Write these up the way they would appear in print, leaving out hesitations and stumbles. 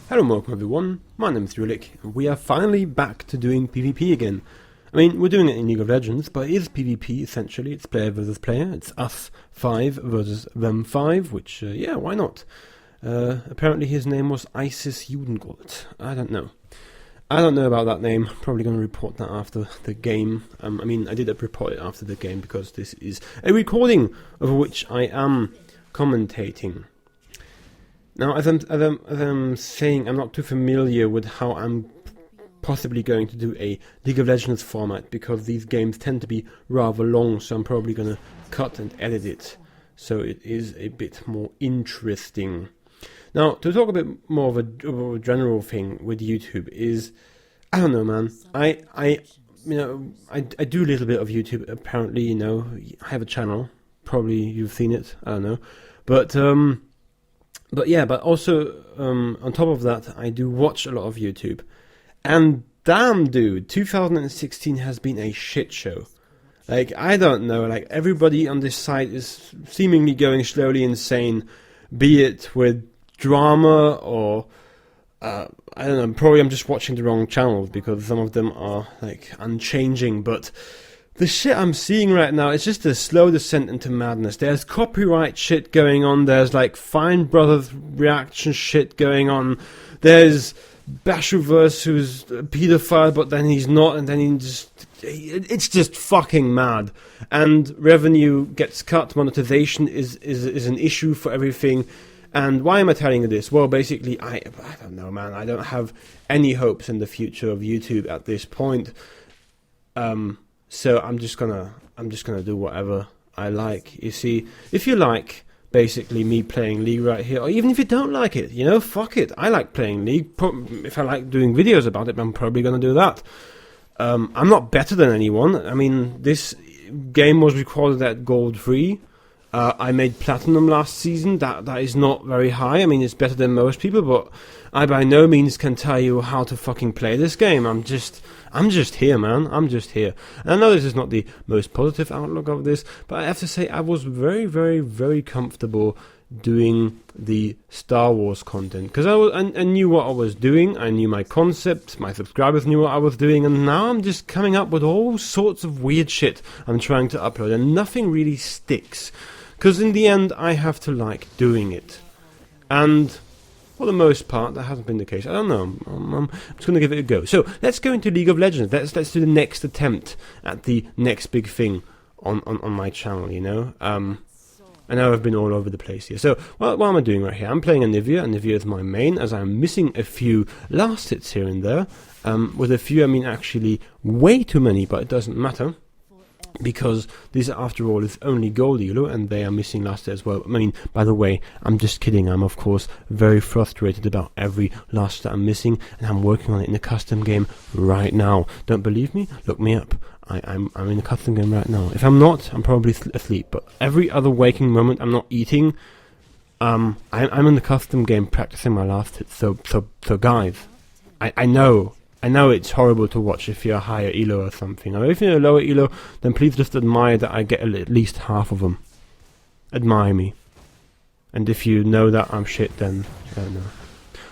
Hello and welcome everyone, my name is Drewlik, and we are finally back to doing PvP again. I mean, we're doing it in League of Legends, but it is PvP essentially. It's player versus player. It's us 5 versus them 5, which, yeah, why not? Apparently his name was Isis Judengold. I don't know. I don't know about that name. Probably going to report that after the game. I mean, I did report it after the game because this is a recording of which I am commentating. Now, as I'm saying, I'm not too familiar with how I'm possibly going to do a League of Legends format because these games tend to be rather long, so I'm probably going to cut and edit it so it is a bit more interesting. Now, to talk a bit more of a general thing with YouTube is, I don't know, man. I do a little bit of YouTube. Apparently, you know, I have a channel. Probably you've seen it. I don't know, but also on top of that, I do watch a lot of YouTube. And damn, dude, 2016 has been a shit show. Like, I don't know, like, everybody on this site is seemingly going slowly insane, be it with drama or, I don't know, probably I'm just watching the wrong channels because some of them are, like, unchanging, but the shit I'm seeing right now is just a slow descent into madness. There's copyright shit going on, there's, like, Fine Brothers reaction shit going on, there's Bashuverse who's a pedophile, but then he's not, and then it's just fucking mad. And revenue gets cut, monetization is an issue for everything. And why am I telling you this? Well, basically, I don't know, man. I don't have any hopes in the future of YouTube at this point. So I'm just gonna do whatever I like. You see, if you like basically me playing League right here, or even if you don't like it, you know, fuck it. I like playing League. If I like doing videos about it, I'm probably gonna do that. I'm not better than anyone. I mean, this game was recorded at Gold 3. I made Platinum last season. That is not very high. I mean, it's better than most people, but I by no means can tell you how to fucking play this game. I'm just here, man. I'm just here. And I know this is not the most positive outlook of this, but I have to say I was very, very, very comfortable doing the Star Wars content because I knew what I was doing. I knew my concept. My subscribers knew what I was doing, and now I'm just coming up with all sorts of weird shit I'm trying to upload, and nothing really sticks. Because in the end, I have to like doing it. And for the most part, that hasn't been the case. I don't know. I'm just going to give it a go. So, let's go into League of Legends. Let's do the next attempt at the next big thing on my channel, you know. I know I've been all over the place here. So, what am I doing right here? I'm playing Anivia. Anivia is my main, as I'm missing a few last hits here and there. With a few, I mean actually way too many, but it doesn't matter. Because this, after all, is only gold elo, and they are missing last hit as well. I mean, by the way, I'm just kidding. I'm, of course, very frustrated about every last that I'm missing, and I'm working on it in a custom game right now. Don't believe me? Look me up. I'm in a custom game right now. If I'm not, I'm probably asleep. But every other waking moment, I'm not eating. I'm in the custom game practicing my last hit. So guys, I know it's horrible to watch if you're a higher elo or something. Or if you're a lower elo, then please just admire that I get at least half of them. Admire me. And if you know that I'm shit, then I don't know.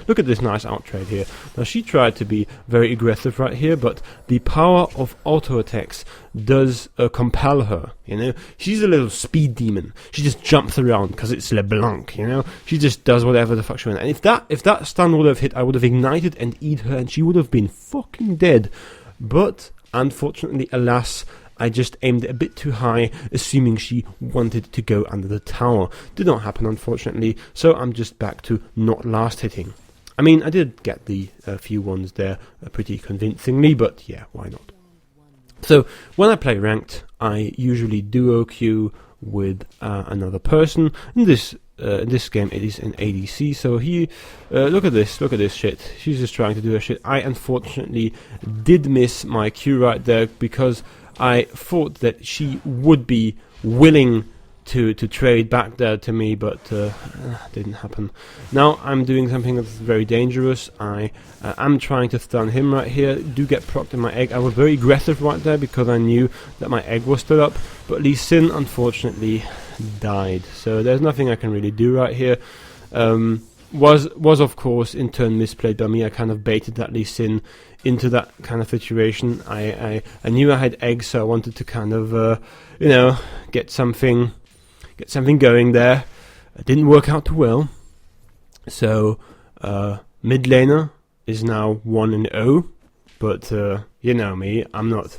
Look at this nice outtrade here. Now, she tried to be very aggressive right here, but the power of auto attacks does compel her, you know. She's a little speed demon. She just jumps around because it's LeBlanc, you know. She just does whatever the fuck she wants. And if that stun would have hit, I would have ignited and eat her, and she would have been fucking dead. But, unfortunately, alas, I just aimed it a bit too high, assuming she wanted to go under the tower. Did not happen, unfortunately, so I'm just back to not last hitting. I mean, I did get the few ones there pretty convincingly, but yeah, why not? So, when I play ranked, I usually duo queue with another person. In this game, it is an ADC, so look at this shit. She's just trying to do her shit. I, unfortunately, did miss my queue right there because I thought that she would be willing to trade back there to me, but didn't happen. Now I'm doing something that's very dangerous. I am trying to stun him right here. Do get procced in my egg. I was very aggressive right there because I knew that my egg was still up, but Lee Sin unfortunately died, so there's nothing I can really do right here. was of course in turn misplayed by me. I kind of baited that Lee Sin into that kind of situation. I knew I had eggs, so I wanted to kind of get something going there. It didn't work out too well. So mid laner is now 1-0, but you know me, I'm not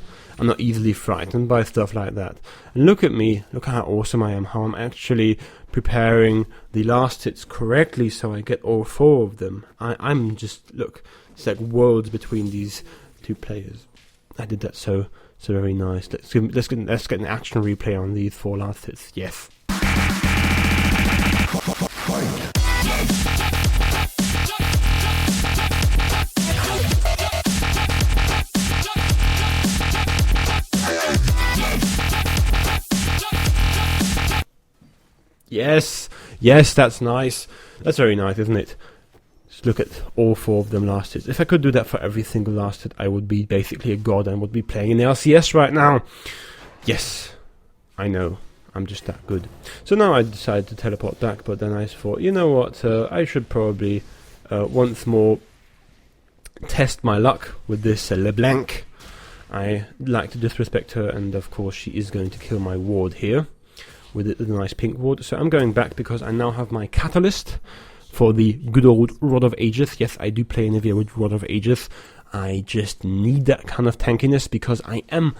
easily frightened by stuff like that. And look at me, look how awesome I am, how I'm actually preparing the last hits correctly so I get all 4 of them. I'm just, look, it's like worlds between these 2 players. I did that so very nice. Let's get an action replay on these 4 last hits. Yes. Yes, that's nice. That's very nice, isn't it? Just look at all 4 of them last hits. If I could do that for every single last hit, I would be basically a god and would be playing in the LCS right now. Yes, I know. I'm just that good. So now I decided to teleport back, but then I thought, you know what, I should probably once more test my luck with this LeBlanc. I like to disrespect her, and of course she is going to kill my ward here with a nice pink ward. So I'm going back because I now have my catalyst for the good old Rod of Aegis. Yes, I do play Anivia with Rod of Aegis. I just need that kind of tankiness because I am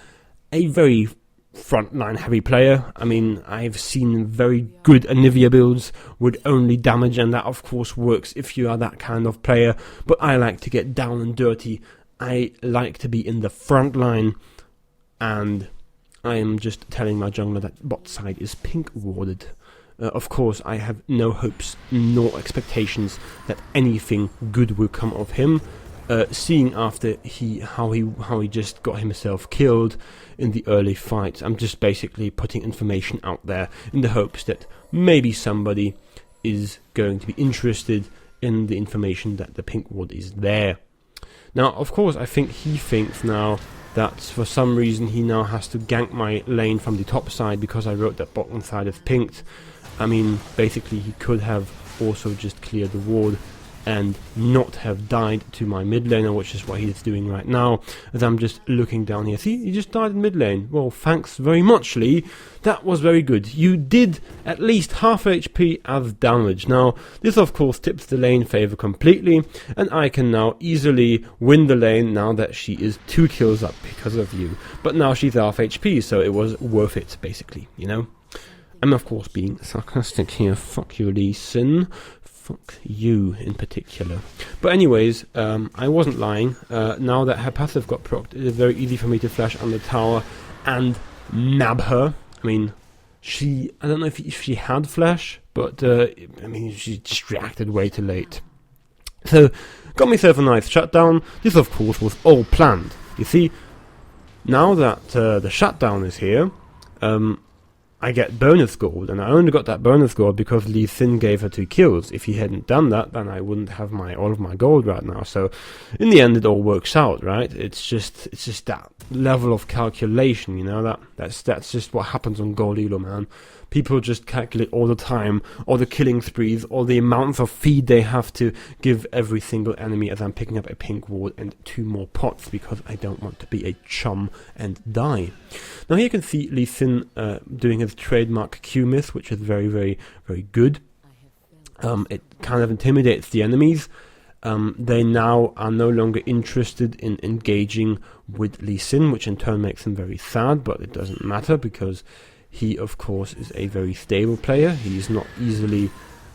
a very frontline heavy player. I mean, I've seen very good Anivia builds with only damage, and that of course works if you are that kind of player, but I like to get down and dirty. I like to be in the front line, and I am just telling my jungler that bot side is pink warded. Of course, I have no hopes nor expectations that anything good will come of him. Seeing after how he just got himself killed in the early fight, I'm just basically putting information out there in the hopes that maybe somebody is going to be interested in the information that the pink ward is there. Now, of course, I think he thinks now that for some reason he now has to gank my lane from the top side because I wrote that bottom side is pinked. I mean, basically he could have also just cleared the ward and not have died to my mid laner, which is what he is doing right now, as I'm just looking down here. See, he just died in mid lane. Well, thanks very much, Lee. That was very good. You did at least half HP as damage. Now, this of course tips the lane favor completely, and I can now easily win the lane now that she is 2 kills up because of you. But now she's half HP, so it was worth it, basically, you know? I'm of course being sarcastic here. Fuck you, Lee Sin. Fuck you in particular. But anyways, I wasn't lying. Now that her passive got procced, it is very easy for me to flash on the tower and nab her. I mean, I don't know if she had flash, but I mean, she just reacted way too late. So, got myself a nice shutdown. This of course was all planned. You see, now that the shutdown is here, I get bonus gold, and I only got that bonus gold because Lee Sin gave her 2 kills. If he hadn't done that, then I wouldn't have all of my gold right now. So, in the end, it all works out, right? It's just that level of calculation, you know. That's just what happens on Gold Elo, man. People just calculate all the time, all the killing sprees, all the amounts of feed they have to give every single enemy as I'm picking up a pink ward and 2 more pots because I don't want to be a chum and die. Now here you can see Lee Sin doing his trademark Q miss, which is very, very, very good. It kind of intimidates the enemies. They now are no longer interested in engaging with Lee Sin, which in turn makes them very sad, but it doesn't matter because he, of course, is a very stable player. He's not easily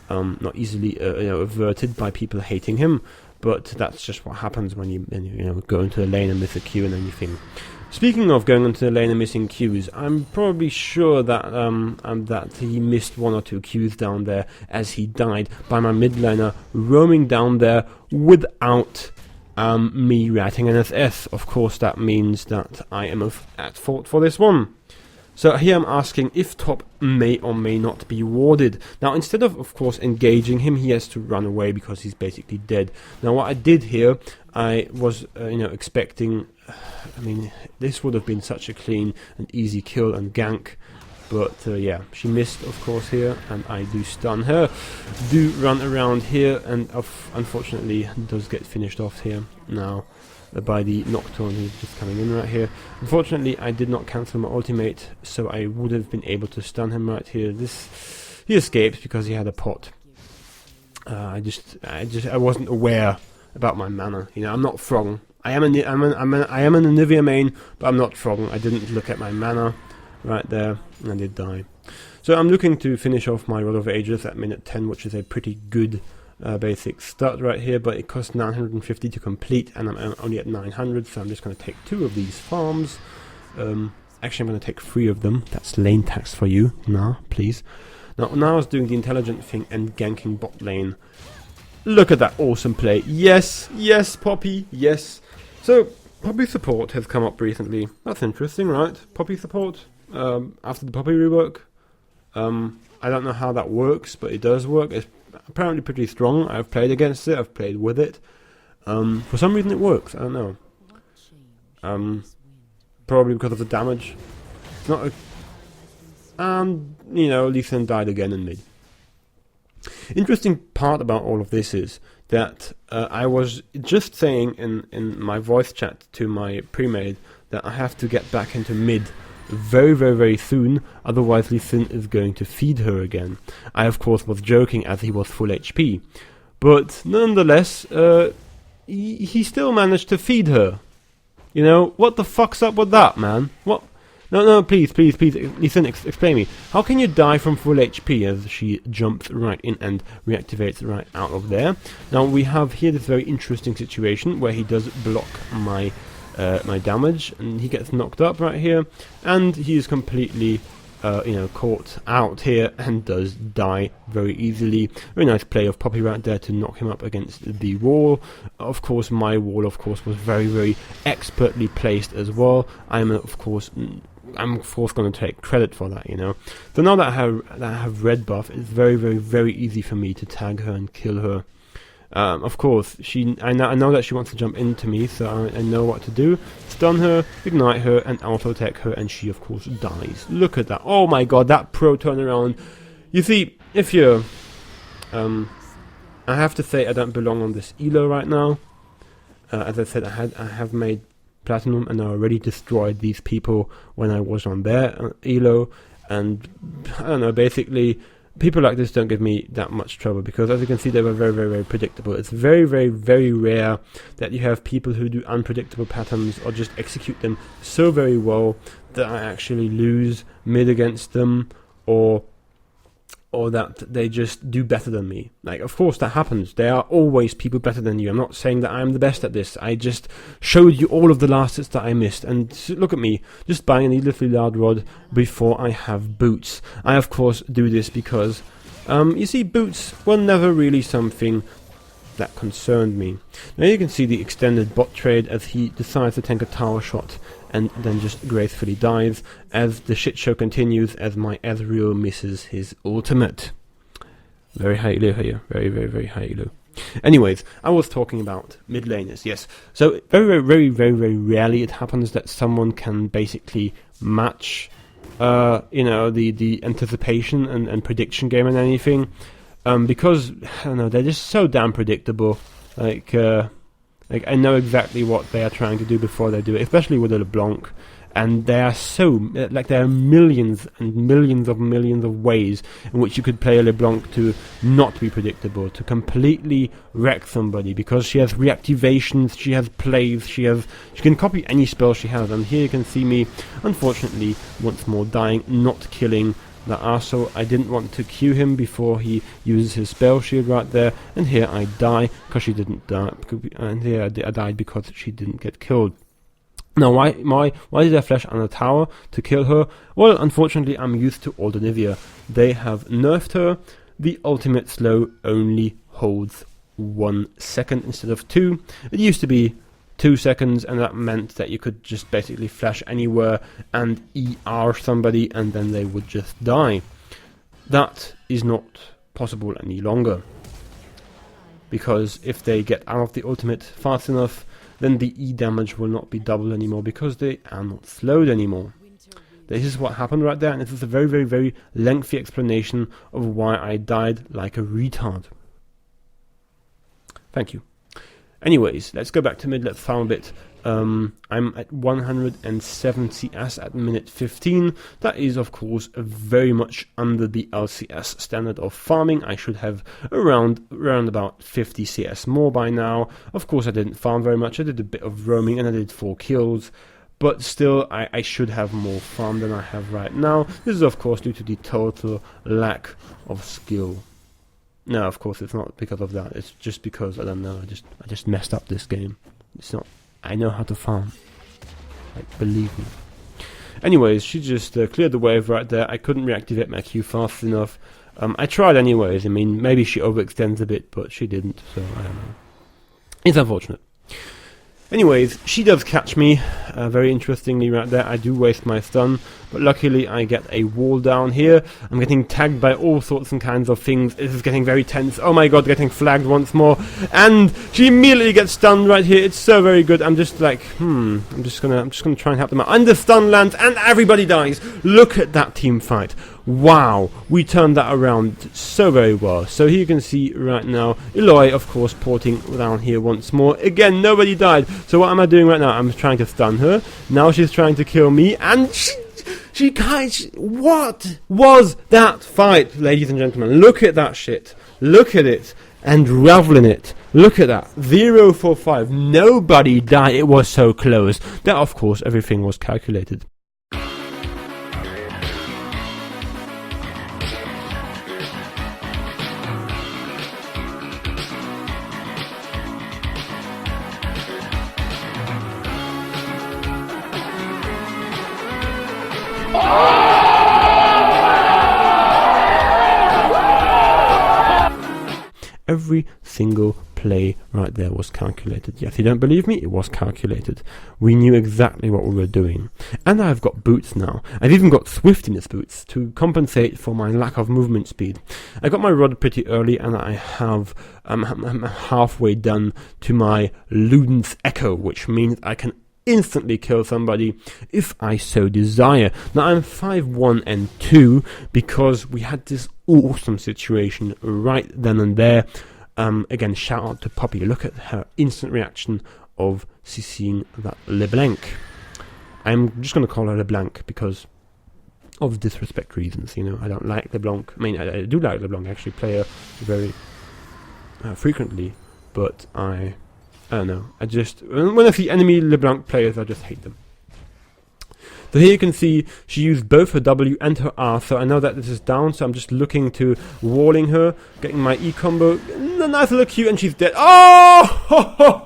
averted by people hating him. But that's just what happens when you go into the lane and miss a Q and anything. Speaking of going into the lane and missing Qs, I'm probably sure that that he missed 1 or 2 Qs down there as he died by my mid laner roaming down there without me ratting an SS. Of course, that means that I am at fault for this one. So here I'm asking if top may or may not be warded. Now instead of course engaging him, he has to run away because he's basically dead. Now what I did here, I was expecting, I mean, this would have been such a clean and easy kill and gank. But yeah, she missed, of course, here, and I do stun her. Do run around here, and unfortunately does get finished off here now by the Nocturne who's just coming in right here. Unfortunately, I did not cancel my ultimate, so I would have been able to stun him right here. He escaped because he had a pot. I wasn't aware about my mana. You know, I'm not Frog. I am an Anivia main, but I'm not Frog. I didn't look at my mana right there, and I did die. So I'm looking to finish off my Rod of Ages at minute 10, which is a pretty good basic start right here, but it costs 950 to complete, and I'm only at 900, so I'm just going to take 2 of these farms. Actually, I'm going to take 3 of them. That's lane tax for you. Nah, please. Now I was doing the intelligent thing and ganking bot lane. Look at that awesome play. Yes, yes, Poppy, yes. So, Poppy support has come up recently. That's interesting, right? Poppy support, after the Poppy rework. I don't know how that works, but it does work. It's apparently pretty strong. I've played against it, I've played with it. For some reason it works, I don't know. Probably because of the damage. It's not a... you know, Lee Sin died again in mid. Interesting part about all of this is that I was just saying in my voice chat to my pre-made that I have to get back into mid very, very, very soon, otherwise Lee Sin is going to feed her again. I, of course, was joking as he was full HP. But nonetheless, he still managed to feed her. You know, what the fuck's up with that, man? What? No, please, Lee Sin, explain me. How can you die from full HP as she jumps right in and reactivates right out of there? Now, we have here this very interesting situation where he does block my my damage, and he gets knocked up right here, and he is completely caught out here and does die very easily. Very nice play of Poppy right there to knock him up against the wall. Of course, my wall, of course, was very, very expertly placed as well. I'm of course going to take credit for that, you know. So now that I have red buff, it's very, very, very easy for me to tag her and kill her. Of course, I know that she wants to jump into me, so I know what to do. Stun her, ignite her, and auto-attack her, and she, of course, dies. Look at that. Oh my god, that pro turnaround. You see, if you're... I have to say I don't belong on this elo right now. As I said, I have made Platinum, and I already destroyed these people when I was on their elo. And, I don't know, basically... people like this don't give me that much trouble because, as you can see, they were very, very, very predictable. It's very, very, very rare that you have people who do unpredictable patterns or just execute them so very well that I actually lose mid against them, or that they just do better than me. Like, of course that happens. There are always people better than you. I'm not saying that I'm the best at this. I just showed you all of the last hits that I missed. And look at me, just buying a needlessly loud rod before I have boots. I, of course, do this because, you see, boots were never really something that concerned me. Now you can see the extended bot trade as he decides to tank a tower shot and then just gracefully dies as the shit show continues as my Ezreal misses his ultimate. Very high elo here. Very, very, very high elo. Anyways, I was talking about mid laners, yes. So very, very, very, very, very rarely it happens that someone can basically match the anticipation and prediction game and anything. Because, I don't know, they're just so damn predictable. Like, I know exactly what they are trying to do before they do it, especially with a LeBlanc. And there are millions and millions of ways in which you could play a LeBlanc to not be predictable, to completely wreck somebody, because she has reactivations, she has plays, she can copy any spell she has. And here you can see me, unfortunately, once more dying, not killing that arsehole. I didn't want to Q him before he uses his spell shield right there, and here I die because she didn't die, and here I died because she didn't get killed. Now, why did I flash on a tower to kill her? Well, unfortunately, I'm used to old Anivia. They have nerfed her. The ultimate slow only holds 1 second instead of 2. It used to be 2 seconds, and that meant that you could just basically flash anywhere and ER somebody, and then they would just die. That is not possible any longer, because if they get out of the ultimate fast enough, then the E damage will not be double anymore, because they are not slowed anymore. This is what happened right there, and this is a very, very, very lengthy explanation of why I died like a retard. Thank you. Anyways, let's go back to mid, let's farm a bit. I'm at 107 CS at minute 15. That is, of course, very much under the LCS standard of farming. I should have around about 50 CS more by now. Of course, I didn't farm very much. I did a bit of roaming and I did 4 kills. But still, I should have more farm than I have right now. This is, of course, due to the total lack of skill. No, of course, it's not because of that. It's just because, I don't know, I just messed up this game. It's not... I know how to farm. Like, believe me. Anyways, she just cleared the wave right there. I couldn't reactivate my Q fast enough. I tried anyways. I mean, maybe she overextends a bit, but she didn't, so I don't know. It's unfortunate. Anyways, she does catch me, very interestingly right there. I do waste my stun, but luckily I get a wall down here. I'm getting tagged by all sorts and kinds of things. This is getting very tense. Oh my god, getting flagged once more. And she immediately gets stunned right here. It's so very good. I'm just like, I'm just gonna try and help them out. And the stun lands and everybody dies. Look at that team fight. Wow, we turned that around so very well. So here you can see right now, Eloy, of course, porting down here once more. Again, nobody died. So what am I doing right now? I'm trying to stun her. Now she's trying to kill me, and what was that fight, ladies and gentlemen? Look at that shit. Look at it. And revel in it. Look at that. 0 for 5. Nobody died. It was so close. That, of course, everything was calculated. Every single play right there was calculated. Yes, you don't believe me? It was calculated. We knew exactly what we were doing. And I've got boots now. I've even got swiftiness boots to compensate for my lack of movement speed. I got my rod pretty early, and I have I'm halfway done to my Luden's Echo, which means I can instantly kill somebody if I so desire. Now I'm 5-1 and 2 because we had this awesome situation right then and there. Again, shout out to Poppy. Look at her instant reaction of seeing that LeBlanc. I'm just going to call her LeBlanc because of disrespect reasons. You know, I don't like LeBlanc. I mean, I do like LeBlanc. I actually play her very frequently, but I don't know. I just, when I see enemy LeBlanc players, I just hate them. So here you can see she used both her W and her R, so I know that this is down, so I'm just looking to walling her, getting my E combo, a nice little Q, and she's dead. Oh! Ho, ho,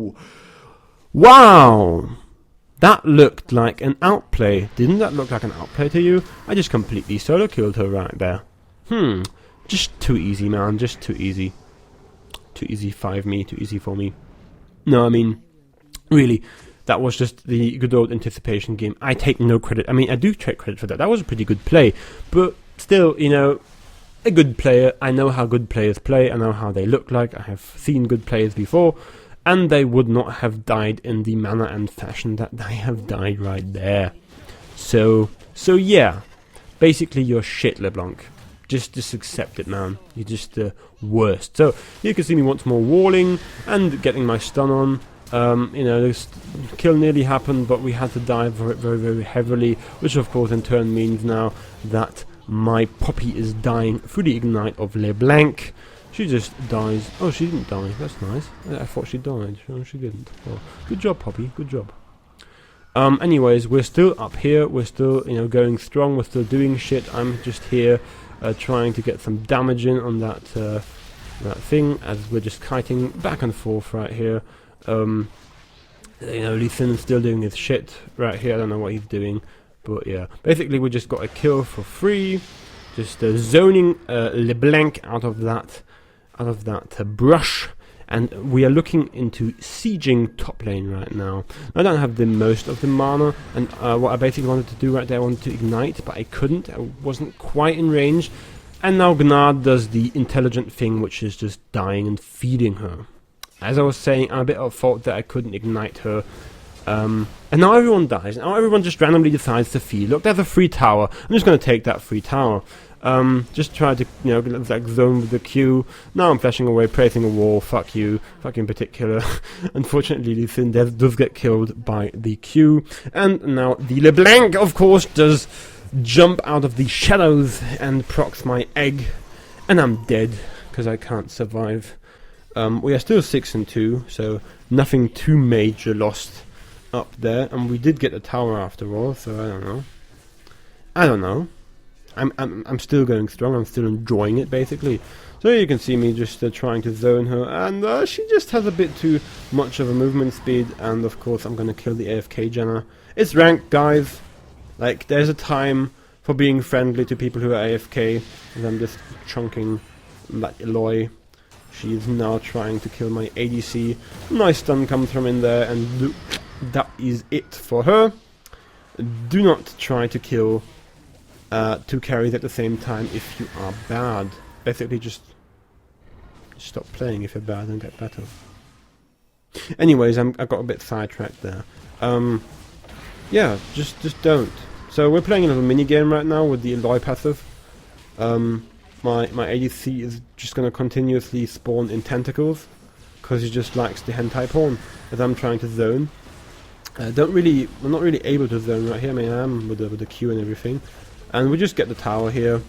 ho! Wow! That looked like an outplay. Didn't that look like an outplay to you? I just completely solo killed her right there. Just too easy, man, just too easy. Too easy too easy for me. No, I mean, really, that was just the good old anticipation game. I take no credit. I mean, I do take credit for that. That was a pretty good play. But still, you know, a good player. I know how good players play. I know how they look like. I have seen good players before. And they would not have died in the manner and fashion that they have died right there. So yeah. Basically, you're shit, LeBlanc. Just accept it, man. You're just the worst. So you can see me once more walling and getting my stun on. You know, this kill nearly happened, but we had to die very, very, very heavily, which of course in turn means now that my Poppy is dying through the ignite of LeBlanc. She just dies. Oh, she didn't die. That's nice. I thought she died. No, she didn't. Well, good job, Poppy. Good job. Anyways, we're still up here. We're still, you know, going strong. We're still doing shit. I'm just here trying to get some damage in on that thing as we're just kiting back and forth right here. You know, Lee Sin's still doing his shit right here. I don't know what he's doing, but yeah. Basically, we just got a kill for free. Just zoning LeBlanc out of that brush, and we are looking into sieging top lane right now. I don't have the most of the mana, and what I basically wanted to do right there, I wanted to ignite, but I couldn't. I wasn't quite in range, and now Gnard does the intelligent thing, which is just dying and feeding her. As I was saying, I'm a bit at fault that I couldn't ignite her And now everyone dies. Now everyone just randomly decides to feed. Look, there's a free tower. I'm just going to take that free tower. Just try to, you know, like zone with the Q. Now I'm flashing away, placing a wall. Fuck you. Fuck in particular. Unfortunately, Lee Sin does get killed by the Q. And now the LeBlanc, of course, does jump out of the shadows and procs my egg. And I'm dead, because I can't survive. We are still 6-2, so nothing too major lost up there. And we did get a tower after all, so I don't know. I don't know. I'm still going strong. I'm still enjoying it, basically. So you can see me just trying to zone her, and she just has a bit too much of a movement speed. And of course, I'm gonna kill the AFK Janna. It's ranked, guys. Like, there's a time for being friendly to people who are AFK, and I'm just chunking like Eloy. She's now trying to kill my ADC. Nice stun comes from in there, and that is it for her. Do not try to kill two carries at the same time if you are bad. Basically, just stop playing if you're bad and get better. Anyways, I got a bit sidetracked there. Yeah, just don't. So we're playing a little mini game right now with the Eloy passive. My ADC is just going to continuously spawn in tentacles because he just likes the hentai porn as I'm trying to zone. I'm not really able to zone right here. I mean, I am with the Q and everything. And we just get the tower here,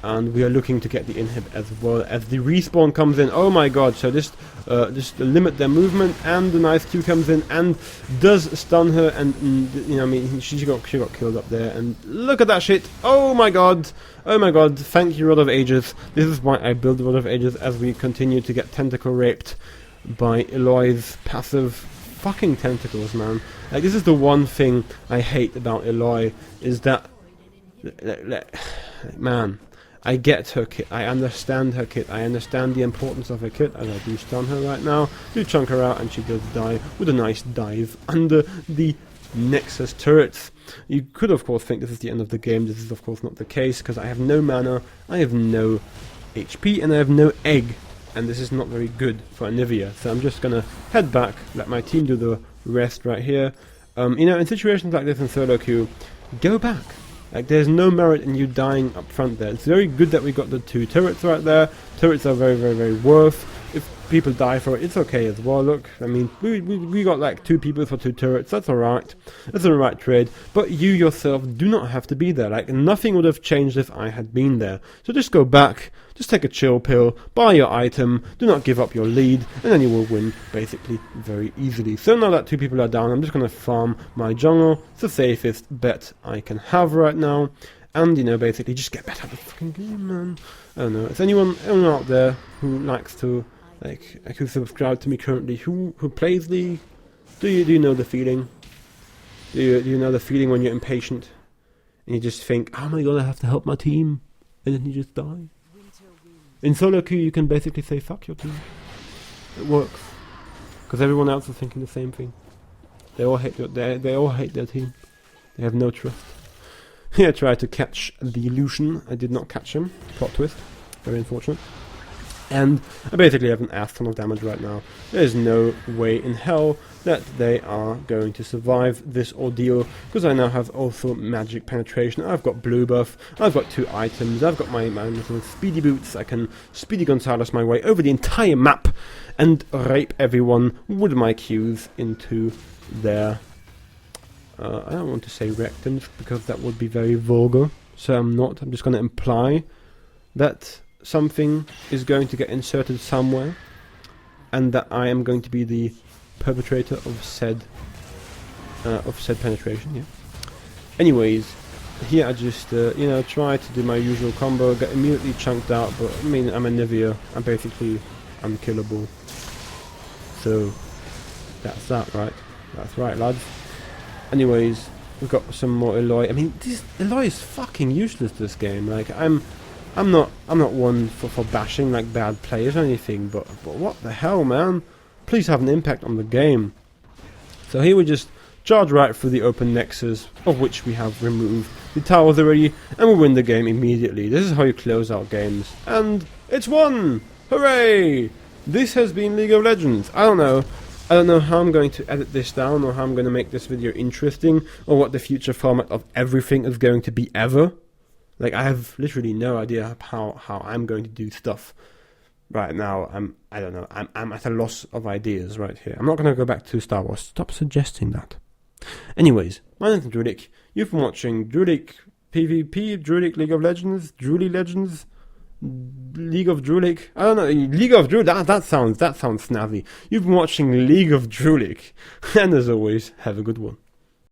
and we are looking to get the inhib as well as the respawn comes in. Oh my god, so this just limit their movement, and the nice Q comes in and does stun her, and you know, I mean, she got killed up there, and look at that shit. Oh my god, thank you Rod of Ages. This is why I build Rod of Ages, as we continue to get tentacle raped by Eloy's passive fucking tentacles, man. Like, this is the one thing I hate about Eloy, is that man, I get her kit, I understand her kit, I understand the importance of her kit, and I do stun her right now, do chunk her out, and she does die with a nice dive under the Nexus turrets. You could of course think this is the end of the game. This is of course not the case, because I have no mana, I have no HP, and I have no egg, and this is not very good for Anivia. So I'm just gonna head back, let my team do the rest right here. You know, in situations like this in solo queue, go back. Like, there's no merit in you dying up front there. It's very good that we got the 2 turrets right there. Turrets are very worth. If people die for it, it's okay as well. Look, I mean, we got like 2 people for 2 turrets. That's alright. That's the right trade. But you yourself do not have to be there. Like, nothing would have changed if I had been there. So just go back, just take a chill pill, buy your item, do not give up your lead, and then you will win basically very easily. So now that 2 people are down, I'm just going to farm my jungle. It's the safest bet I can have right now. And, you know, basically just get better at the fucking game, man. I don't know. Is anyone out there who likes to, like who subscribe to me currently, who plays League? Do you know the feeling? Do you know the feeling when you're impatient and you just think, oh my god, I have to help my team, and then you just die? In solo queue, you can basically say fuck your team. It works because everyone else is thinking the same thing. They all hate they all hate their team. They have no trust. Here I tried to catch the illusion. I did not catch him. Plot twist. Very unfortunate. And I basically have an ass ton of damage right now. There's no way in hell that they are going to survive this ordeal, because I now have also magic penetration. I've got blue buff, I've got 2 items, I've got my little speedy boots. I can speedy Gonzalez my way over the entire map and rape everyone with my Qs into their I don't want to say rectums, because that would be very vulgar, so I'm not. I'm just going to imply that something is going to get inserted somewhere, and that I am going to be the perpetrator of said penetration. Yeah. Anyways, here I just you know, try to do my usual combo, get immediately chunked out, but I mean, I'm Anivia. I'm basically unkillable. So that's that, right? That's right, lads. Anyways, we've got some more Eloy. I mean, this Eloy is fucking useless this game. Like, I'm not one for bashing like bad players or anything, but what the hell, man? Please have an impact on the game. So here we just charge right through the open nexus, of which we have removed the towers already, and we win the game immediately. This is how you close out games, and it's won! Hooray! This has been League of Legends. I don't know. I don't know how I'm going to edit this down, or how I'm going to make this video interesting, or what the future format of everything is going to be ever. Like, I have literally no idea how I'm going to do stuff right now. I don't know. I'm at a loss of ideas right here. I'm not going to go back to Star Wars. Stop suggesting that. Anyways, my name's Drewlik. You've been watching Drewlik PvP, Drewlik League of Legends, Drewly Legends, League of Drewlik. I don't know. League of Drewlik. That sounds snazzy. You've been watching League of Drewlik, and as always, have a good one.